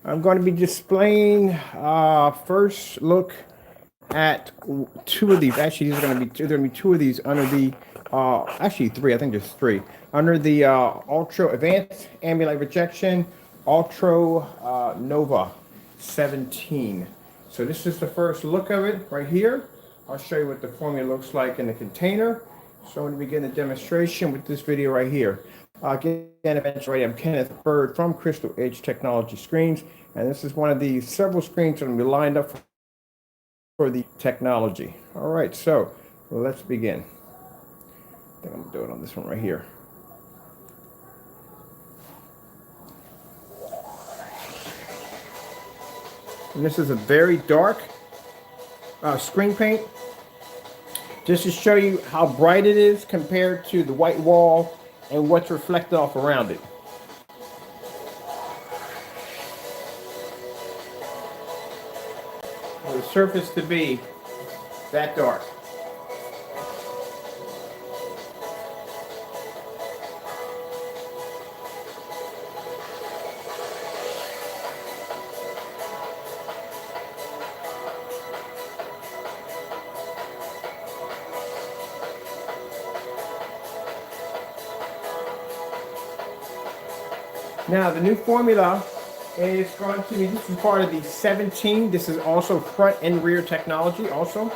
I'm going to be displaying first look at two of these. Actually, these are going to be two of these under the actually three. I think there's three under the Ultra Advanced Ambulate Rejection Ultra Nova 17. So this is the first look of it right here. I'll show you what the formula looks like in the container. So I'm going to begin the demonstration with this video right here. Again, eventually, I'm Kenneth Bird from Crystal Edge Technology Screens, and this is one of the several screens that are going to be lined up for the technology. All right, so let's begin. I think I'm going to do it on this one right here. And this is a very dark screen paint, just to show you how bright it is compared to the white wall and what's reflected off around it. For the surface to be that dark. Now, the new formula is going to be, this is part of the 17. This is also front and rear technology also.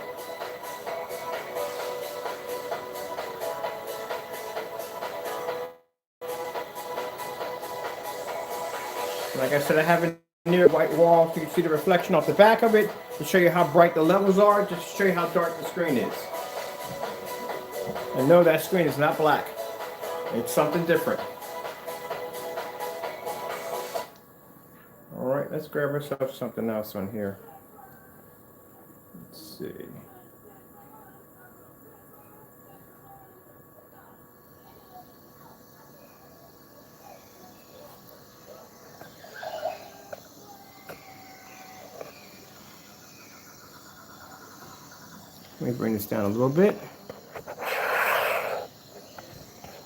Like I said, I have it near the white wall so you can see the reflection off the back of it to show you how bright the levels are, just to show you how dark the screen is. And no, that screen is not black. It's something different. All right, let's grab ourselves something else on here. Let's see. Let me bring this down a little bit.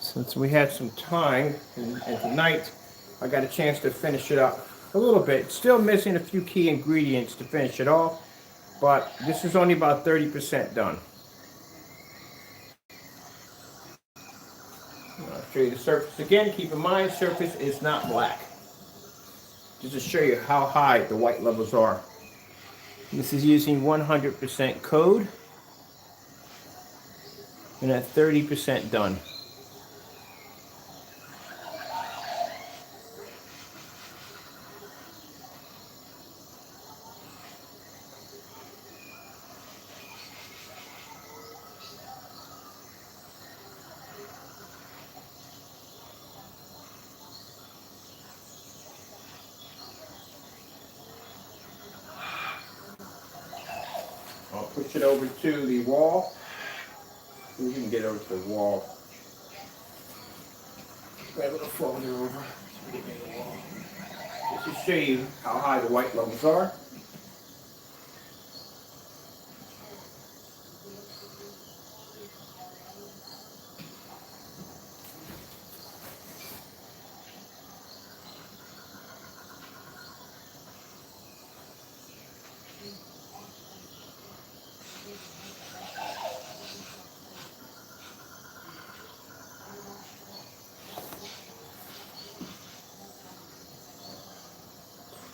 Since we had some time, and tonight I got a chance to finish it up a little bit. Still missing a few key ingredients to finish it off, but this is only about 30% done. I'll show you the surface again. Keep in mind, surface is not black. Just to show you how high the white levels are. This is using 100% code, and at 30% done. I'll push it over to the wall. We can get over to the wall. Grab a little folder over so we get near the wall. Just to show you how high the white levels are.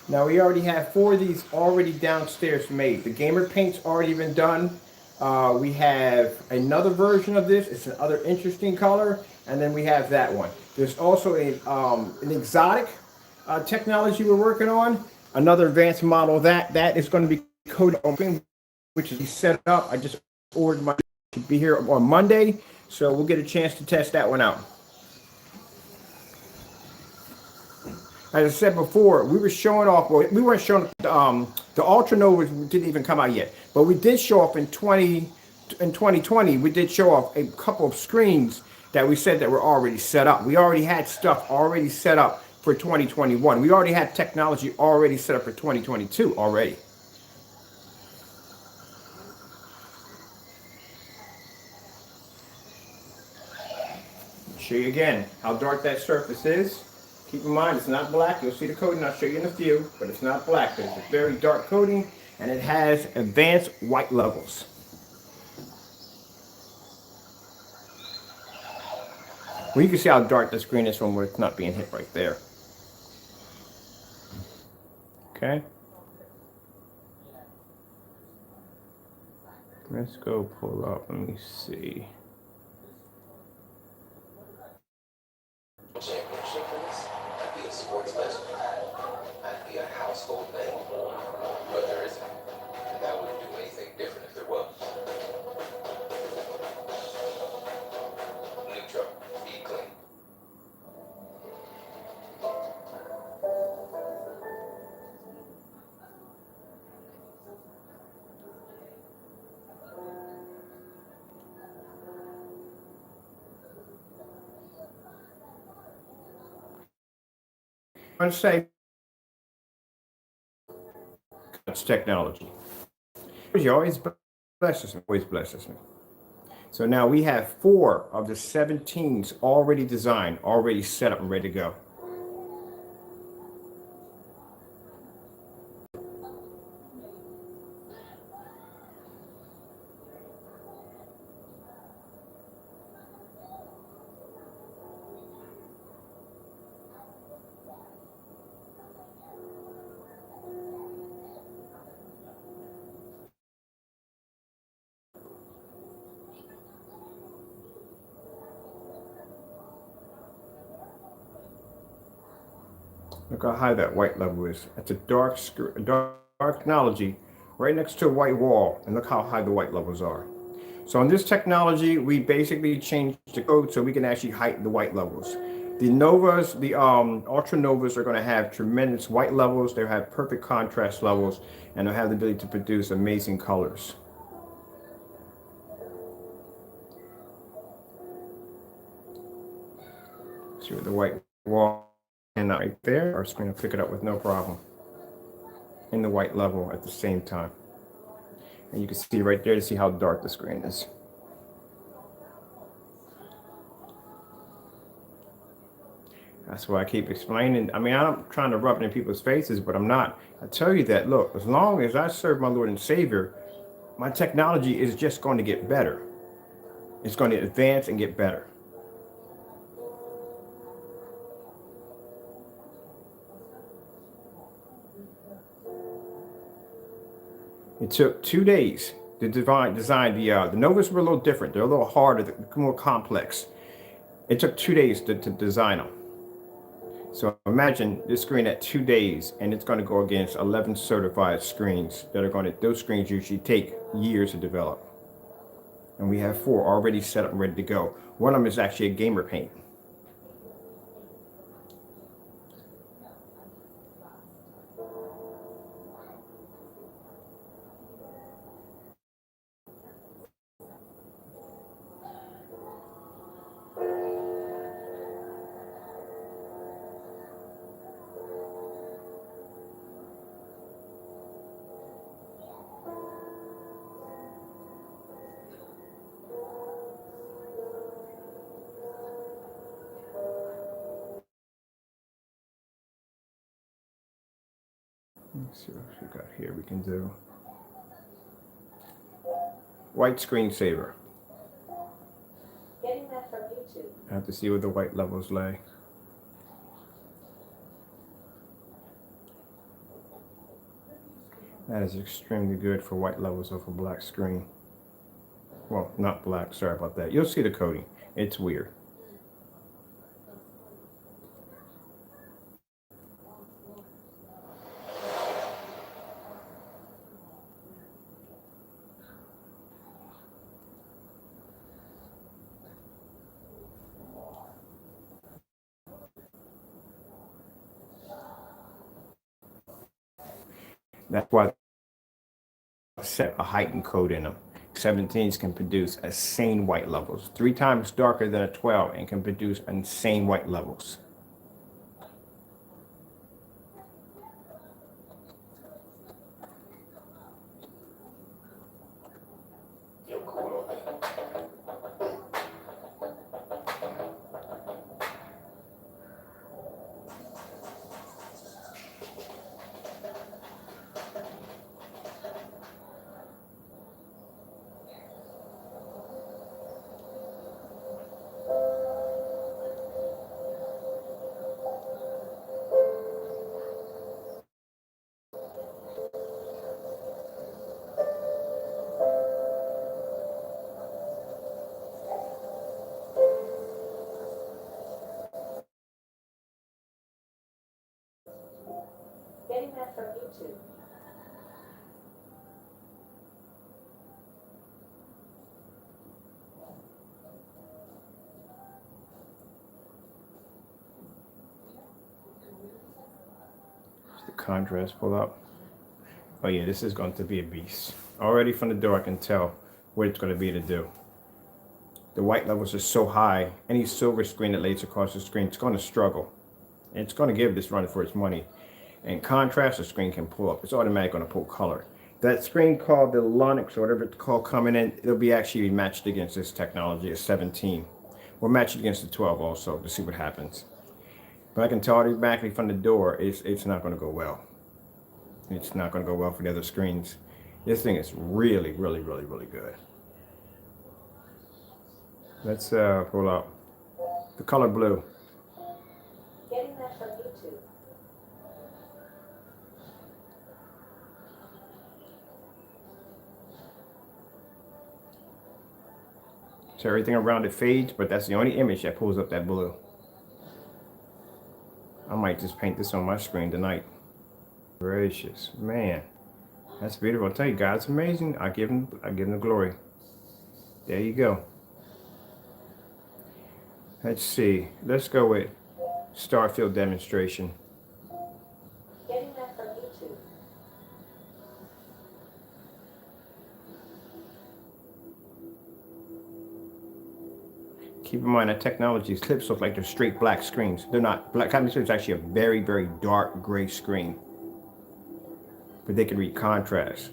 Now we already have 4 of these already downstairs made. The gamer paint's already been done. We have another version of this. It's another interesting color. And then we have that one. There's also an exotic technology we're working on. Another advanced model of that. That is going to be coated on screen, which is set up. I just ordered my to be here on Monday. So we'll get a chance to test that one out. As I said before, we were showing off, well, we weren't showing, the Ultra Nova didn't even come out yet, but we did show off in 2020, we did show off a couple of screens that we said that were already set up. We already had stuff already set up for 2021. We already had technology already set up for 2022 already. Show you again how dark that surface is. Keep in mind, it's not black. You'll see the coating. I'll show you in a few, but it's not black. It's a very dark coating, and it has advanced white levels. Well, you can see how dark the screen is from where it's not being hit right there. Okay. Let's go pull up. Let me see. Championship for this? I'd be a sports legend. I'd be a household name. But there isn't. And that wouldn't do anything different if there was. Neutral. Be clean. I'm going to say it's technology. She always blesses me. Always blesses me. So now we have 4 of the 17s already designed, already set up and ready to go. Look how high that white level is. That's a dark technology right next to a white wall. And look how high the white levels are. So in this technology, we basically changed the code so we can actually heighten the white levels. The Novas, the Ultra Novas are going to have tremendous white levels. They'll have perfect contrast levels, and they'll have the ability to produce amazing colors. See with the white wall and right there, our screen will pick it up with no problem. In the white level at the same time. And you can see right there to see how dark the screen is. That's why I keep explaining. I mean, I'm trying to rub it in people's faces, but I'm not. I tell you that, look, as long as I serve my Lord and Savior, my technology is just going to get better. It's going to advance and get better. It took 2 days to design the Novas were a little different. They're a little harder, more complex. It took 2 days to design them. So imagine this screen at 2 days, and it's going to go against 11 certified screens that are going to, those screens usually take years to develop. And we have 4 already set up and ready to go. One of them is actually a gamer paint. Let's see what we got here. We can do white screensaver. Getting that from YouTube. I have to see where the white levels lay. That is extremely good for white levels of a black screen. Well, not black, sorry about that. You'll see the coating. It's weird. That's why I set a heightened code in them. 17s can produce insane white levels, 3 times darker than a 12, and can produce insane white levels. that from YouTube. The contrast pull up. Oh yeah, this is going to be a beast. Already from the door I can tell what it's going to be to do. The white levels are so high, any silver screen that lays across the screen, it's going to struggle. And it's going to give this run for its money. And contrast, the screen can pull up. It's automatically going to pull color. That screen called the Lonix or whatever it's called coming in, it'll be actually matched against this technology at 17. We'll match it against the 12 also to see what happens. But I can tell automatically from the door, it's not going to go well. It's not going to go well for the other screens. This thing is really, really, really, really good. Let's pull up the color blue. Getting that from YouTube. So everything around it fades, but that's the only image that pulls up that blue. I might just paint this on my screen tonight. Gracious, man. That's beautiful. I'll tell you, God's amazing. I give him the glory. There you go. Let's see. Let's go with Starfield demonstration. Getting that from YouTube. Keep in mind that technology's clips look like they're straight black screens. They're not. Black Cosmic is actually a very, very dark gray screen. But they can read contrast.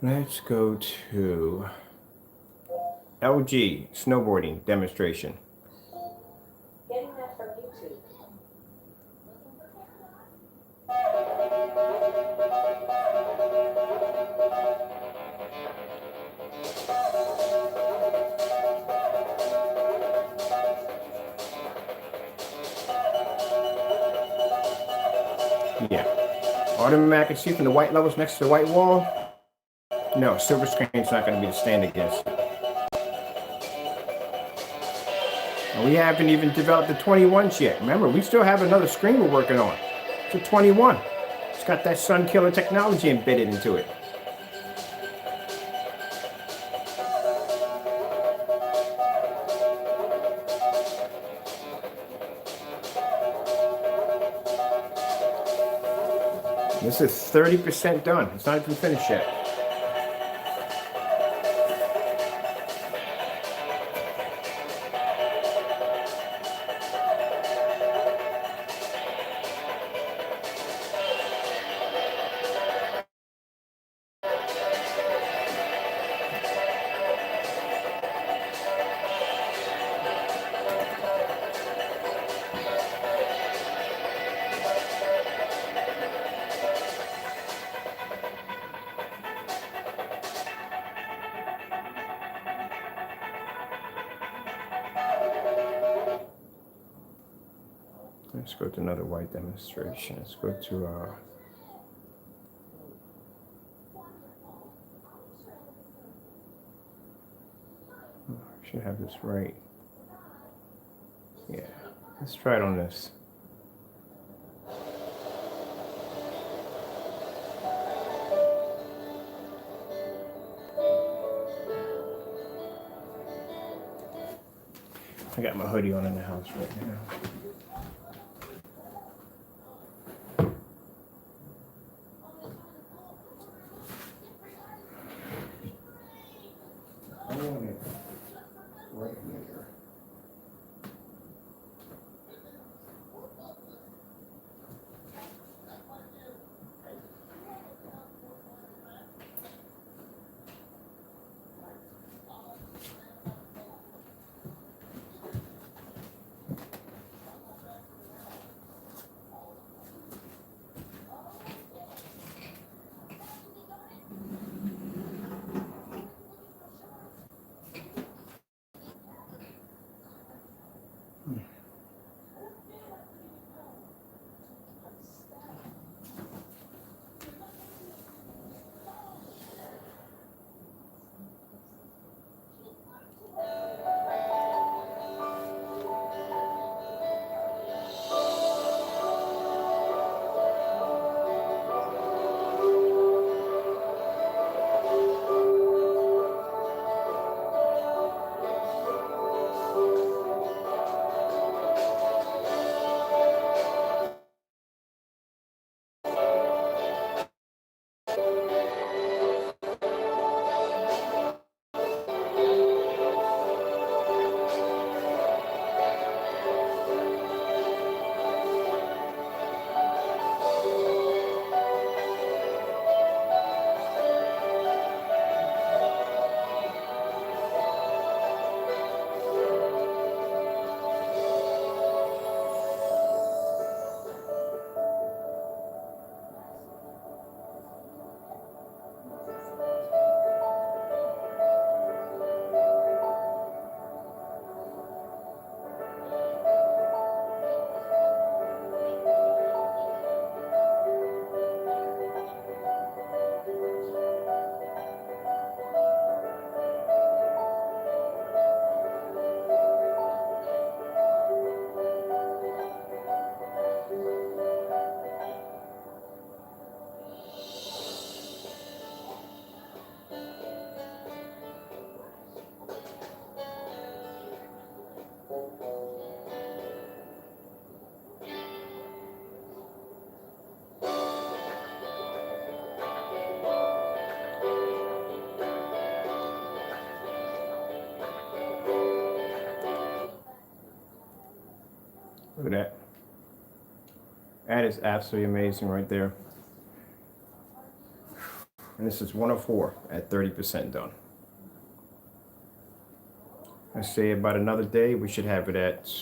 Let's go to LG snowboarding demonstration. Getting that from YouTube. Yeah. Automatic, see from the white levels next to the white wall. No, silver screen's not going to be the stand against it. And we haven't even developed the 21s yet. Remember, we still have another screen we're working on. It's a 21. It's got that sun killer technology embedded into it. This is 30% done. It's not even finished yet. Let's go to another white demonstration. Let's go to I should have this right. Yeah, let's try it on this. I got my hoodie on in the house right now. I want it right here. Look at that. That is absolutely amazing right there. And this is 104 at 30% done. I say about another day, we should have it at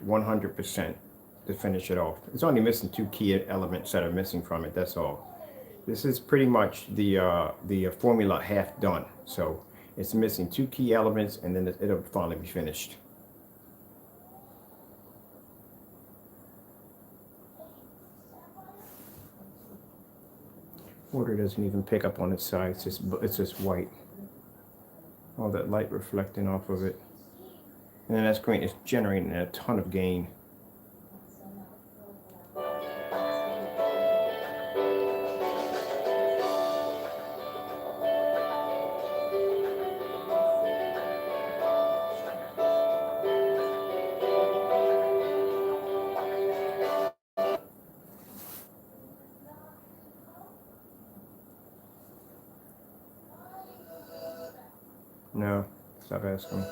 100% to finish it off. It's only missing 2 key elements that are missing from it, that's all. This is pretty much the formula half done. So it's missing 2 key elements, and then it'll finally be finished. Water doesn't even pick up on its side. It's just white. All that light reflecting off of it. And then that screen is generating a ton of gain. No, stop asking.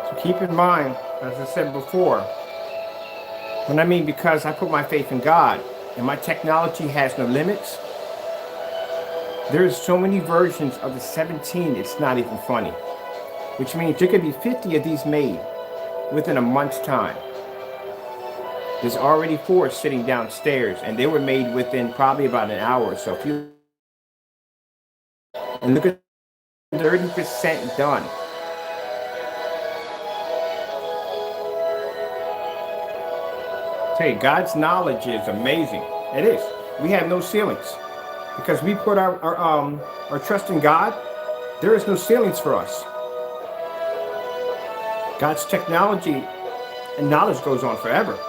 So keep in mind, as I said before, when I mean because I put my faith in God and my technology has no limits, there's so many versions of the 17, it's not even funny. Which means there could be 50 of these made within a month's time. There's already 4 sitting downstairs, and they were made within probably about an hour or so. And look at 30% done. Tell you, God's knowledge is amazing. It is. We have no ceilings because we put our trust in God. There is no ceilings for us. God's technology and knowledge goes on forever.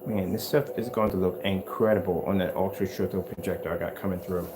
Man, this stuff is going to look incredible on that ultra short projector I got coming through.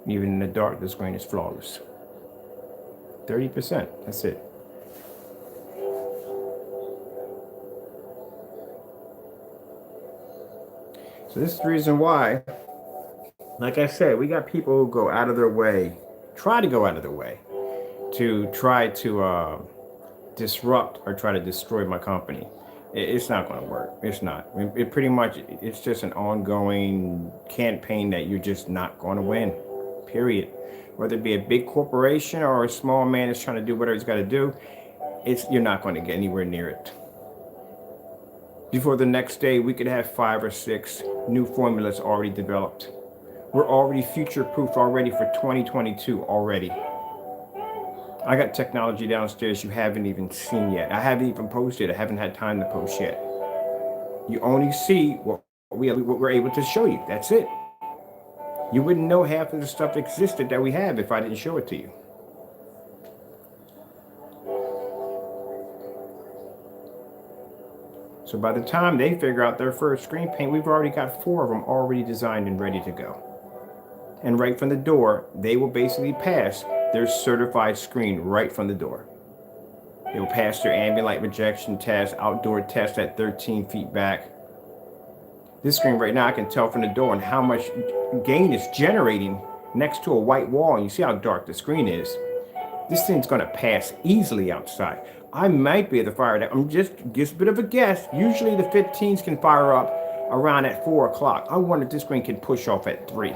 Even in the dark, the screen is flawless. 30%, that's it. So this is the reason why, like I said, we got people who go out of their way, try to go out of their way to try to disrupt or try to destroy my company. It's not going to work. It's not. It pretty much, it's just an ongoing campaign that you're just not going to win, period. Whether it be a big corporation or a small man that's trying to do whatever he's got to do, you're not going to get anywhere near it. Before the next day, we could have 5 or 6 new formulas already developed. We're already future-proof already for 2022 already. I got technology downstairs you haven't even seen yet. I haven't even posted. I haven't had time to post yet. You only see what we're able to show you. That's it. You wouldn't know half of the stuff existed that we have if I didn't show it to you. So by the time they figure out their first screen paint, we've already got 4 of them already designed and ready to go. And right from the door, they will basically pass their certified screen right from the door. They will pass their ambient light rejection test, outdoor test at 13 feet back. This screen right now, I can tell from the door and how much gain it's generating next to a white wall. And you see how dark the screen is. This thing's going to pass easily outside. I might be able to fire that. I'm just a bit of a guess. Usually the 15s can fire up around at 4 o'clock. I wonder if this screen can push off at 3.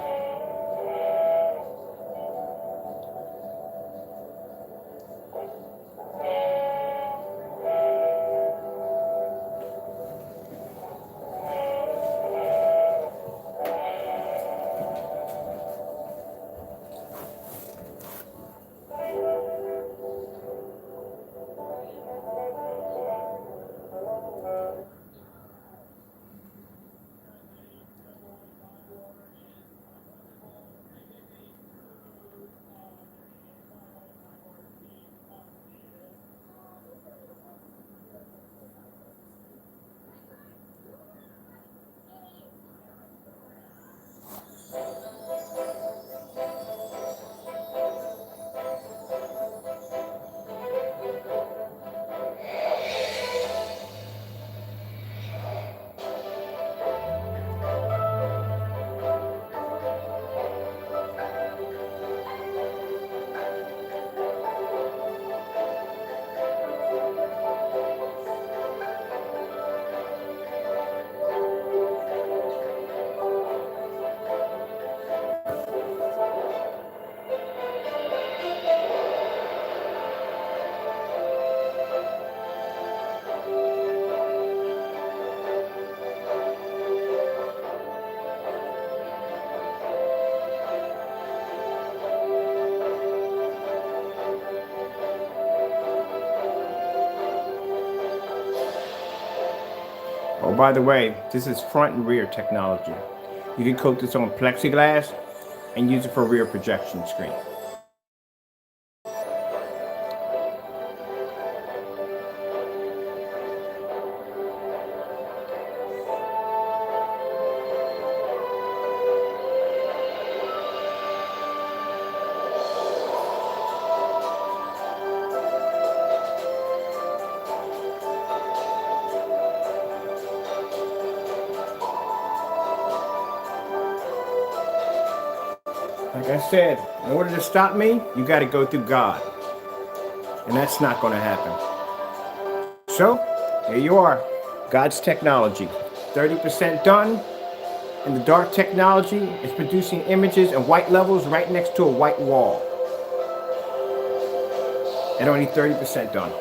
Oh, by the way, this is front and rear technology. You can coat this on plexiglass and use it for rear projection screen. Like I said, in order to stop me, you got to go through God. And that's not going to happen. So, here you are. God's technology. 30% done. And the dark technology is producing images and white levels right next to a white wall. And only 30% done.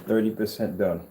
30% done.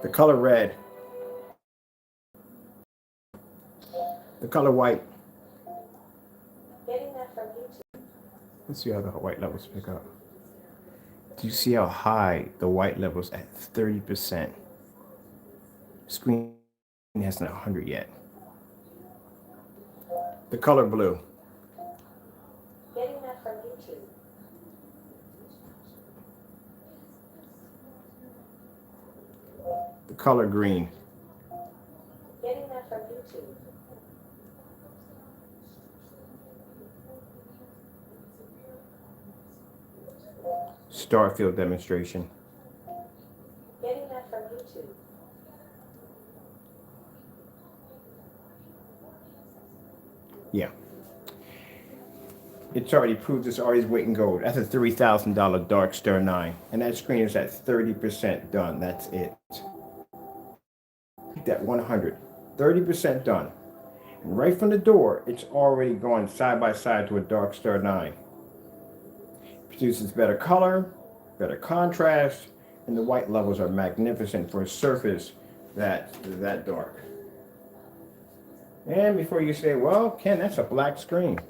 The color red. The color white. Getting that from YouTube. Let's see how the white levels pick up. Do you see how high the white levels at 30%? Screen hasn't 100 yet. The color blue. Getting that from YouTube. The color green. Getting that from YouTube. Starfield demonstration. Getting that from YouTube. Yeah. It's already proved it's always weight in gold. That's a $3,000 Dark Star 9. And that screen is at 30% done. That's it. That 100. 30% done. And right from the door, it's already gone side by side to a Dark Star 9. Produces better color, better contrast, and the white levels are magnificent for a surface that's that dark. And before you say, well, Ken, that's a black screen.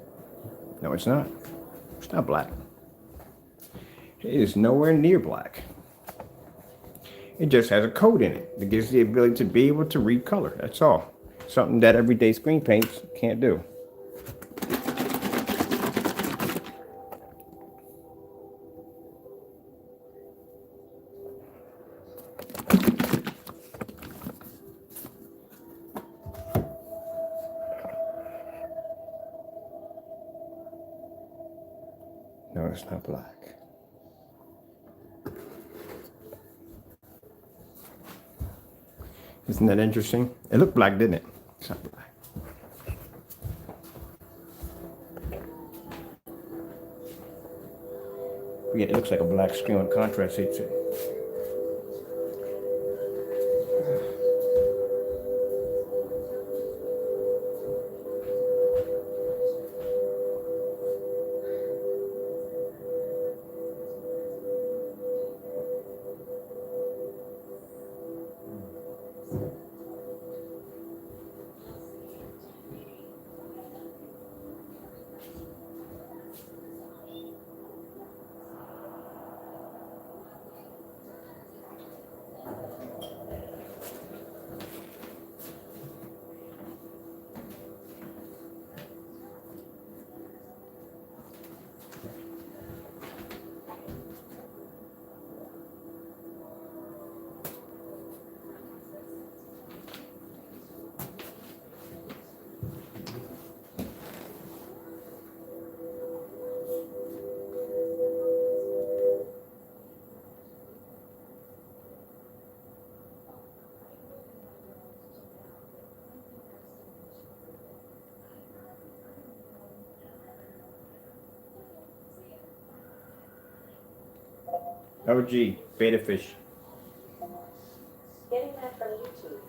No, it's not. It's not black. It is nowhere near black. It just has a code in it that gives the ability to be able to read color. That's all. Something that everyday screen paints can't do. No, it's not black. Isn't that interesting? It looked black, didn't it? It's not black. Yeah, it looks like a black screen with contrast. It's OG, beta fish. Getting that from YouTube.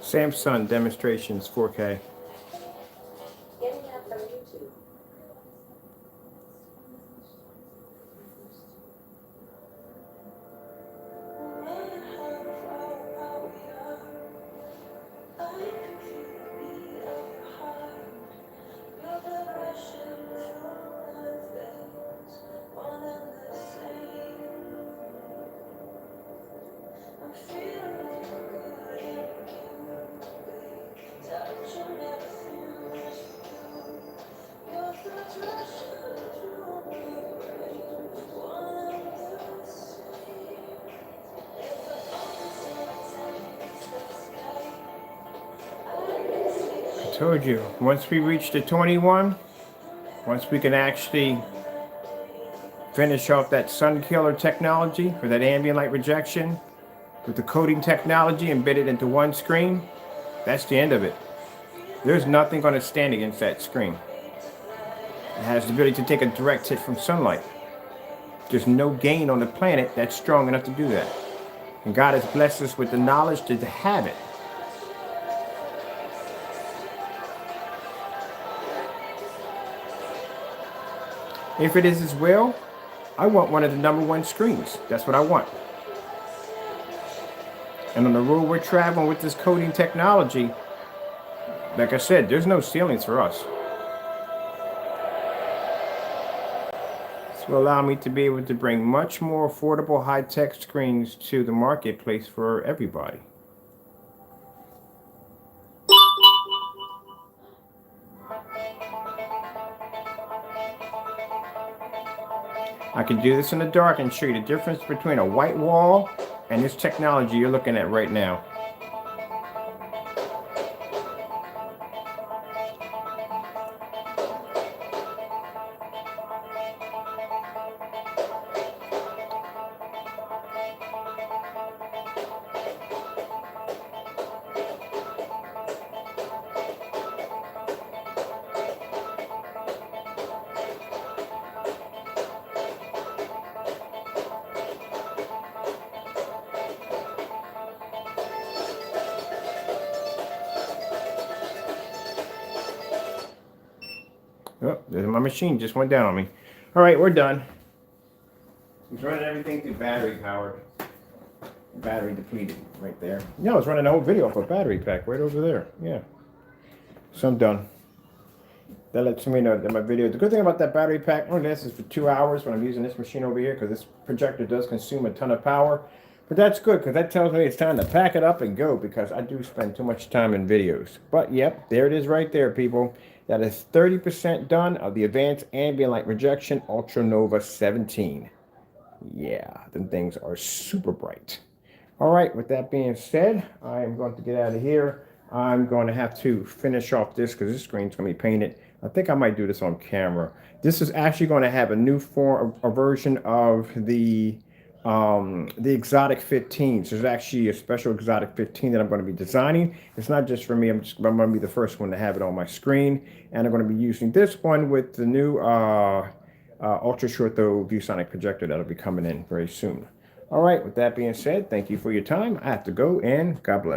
Samsung demonstrations 4K. Getting that from YouTube. I told you, once we reach the 21, once we can actually finish off that sun killer technology for that ambient light rejection with the coating technology embedded into one screen, that's the end of it. There's nothing going to stand against that screen. It has the ability to take a direct hit from sunlight. There's no gain on the planet that's strong enough to do that. And God has blessed us with the knowledge to have it. If it is His will, I want one of the #1 screens. That's what I want. And on the road we're traveling with this coating technology, like I said, there's no ceilings for us. This will allow me to be able to bring much more affordable high-tech screens to the marketplace for everybody. I can do this in the dark and show you the difference between a white wall and this technology you're looking at right now. Oh, my machine just went down on me. All right, we're done. He's running everything through battery power. Battery depleted right there. No, I was running a whole video off a battery pack right over there. Yeah. So I'm done. That lets me know that my video, the good thing about that battery pack only lasts for 2 hours when I'm using this machine over here, because this projector does consume a ton of power. But that's good, because that tells me it's time to pack it up and go, because I do spend too much time in videos. But yep, there it is right there, people. That is 30% done of the Advanced Ambient Light Rejection Ultra Nova 17. Yeah, them things are super bright. All right, with that being said, I am going to get out of here. I'm going to have to finish off this because this screen's going to be painted. I think I might do this on camera. This is actually going to have a new form, a version of the the exotic 15. So there's actually a special exotic 15 that I'm going to be designing. It's not just for me. I'm going to be the first one to have it on my screen, and I'm going to be using this one with the new ultra short throw ViewSonic projector that'll be coming in very soon. All right. With that being said, thank you for your time. I have to go, and God bless.